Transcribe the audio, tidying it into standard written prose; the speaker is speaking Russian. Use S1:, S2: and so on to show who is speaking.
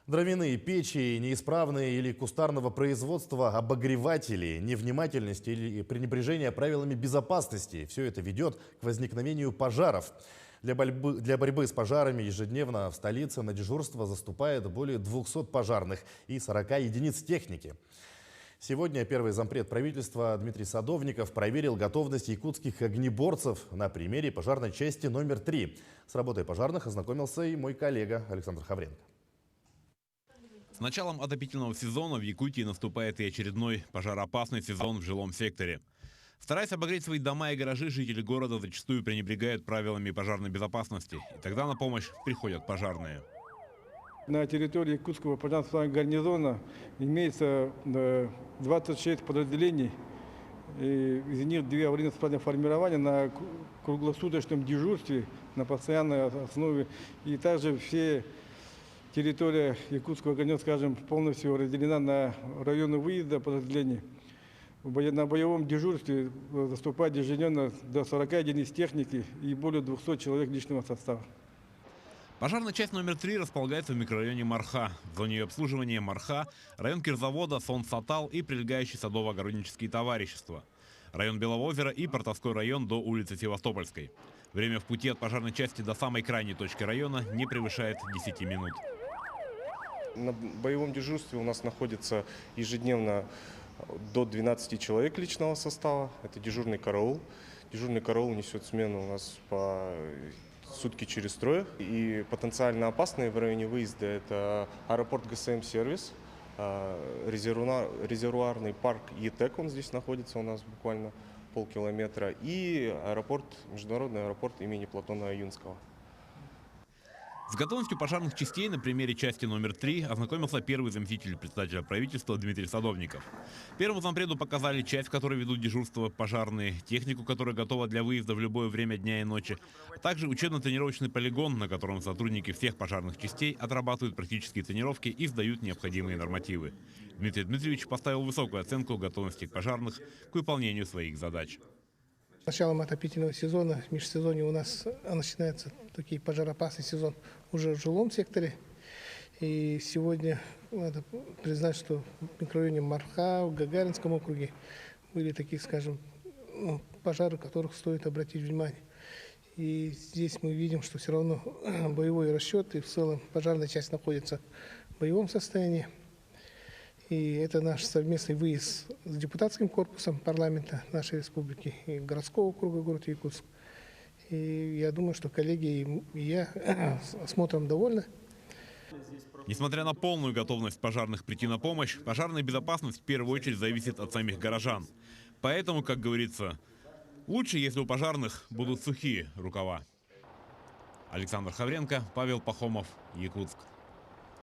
S1: Дровяные печи, неисправные или кустарного производства обогреватели, невнимательность или пренебрежение правилами безопасности – все это ведет к возникновению пожаров. Для борьбы с пожарами ежедневно в столице на дежурство заступает более 200 пожарных и 40 единиц техники. Сегодня первый зампред правительства Дмитрий Садовников проверил готовность якутских огнеборцев на примере пожарной части номер 3. С работой пожарных ознакомился и мой коллега Александр Хавренко.
S2: С началом отопительного сезона в Якутии наступает и очередной пожароопасный сезон в жилом секторе. Стараясь обогреть свои дома и гаражи, жители города зачастую пренебрегают правилами пожарной безопасности. И тогда на помощь приходят пожарные.
S3: На территории Якутского пожарного гарнизона имеется 26 подразделений. И из них 2 аварийно-спасательных формирования на круглосуточном дежурстве, на постоянной основе. И также все территория Якутского гарнизона, скажем, полностью разделена на районы выезда подразделений. На боевом дежурстве заступает ежедневно до 40 единиц техники и более 200 человек личного состава.
S2: Пожарная часть номер 3 располагается в микрорайоне Марха. В зоне ее обслуживания Марха, район Кирзавода, Сон-Сатал и прилегающие садово-огороднические товарищества. Район Белого озера и Портовской район до улицы Севастопольской. Время в пути от пожарной части до самой крайней точки района не превышает 10 минут.
S4: На боевом дежурстве у нас находится ежедневно до 12 человек личного состава. Это дежурный караул. Дежурный караул несет смену у нас по сутки через трое. И потенциально опасные в районе выезда — это аэропорт ГСМ-сервис, резервуарный парк ЕТЭК, он здесь находится у нас буквально полкилометра, и международный аэропорт имени Платона Аюнского.
S2: С готовностью пожарных частей на примере части номер 3 ознакомился первый заместитель председателя правительства Дмитрий Садовников. Первому зампреду показали часть, в которой ведут дежурство пожарные, технику, которая готова для выезда в любое время дня и ночи, а также учебно-тренировочный полигон, на котором сотрудники всех пожарных частей отрабатывают практические тренировки и сдают необходимые нормативы. Дмитрий Дмитриевич поставил высокую оценку готовности пожарных к выполнению своих задач.
S5: С началом отопительного сезона, в межсезонье у нас начинается такой пожароопасный сезон уже в жилом секторе. И сегодня надо признать, что в микрорайоне Марха, в Гагаринском округе были такие, скажем, пожары, которых стоит обратить внимание. И здесь мы видим, что все равно боевой расчет и в целом пожарная часть находится в боевом состоянии. И это наш совместный выезд с депутатским корпусом парламента нашей республики и городского округа города Якутск. И я думаю, что коллеги и я осмотром довольны.
S2: Несмотря на полную готовность пожарных прийти на помощь, пожарная безопасность в первую очередь зависит от самих горожан. Поэтому, как говорится, лучше, если у пожарных будут сухие рукава. Александр Хавренко, Павел Пахомов, Якутск.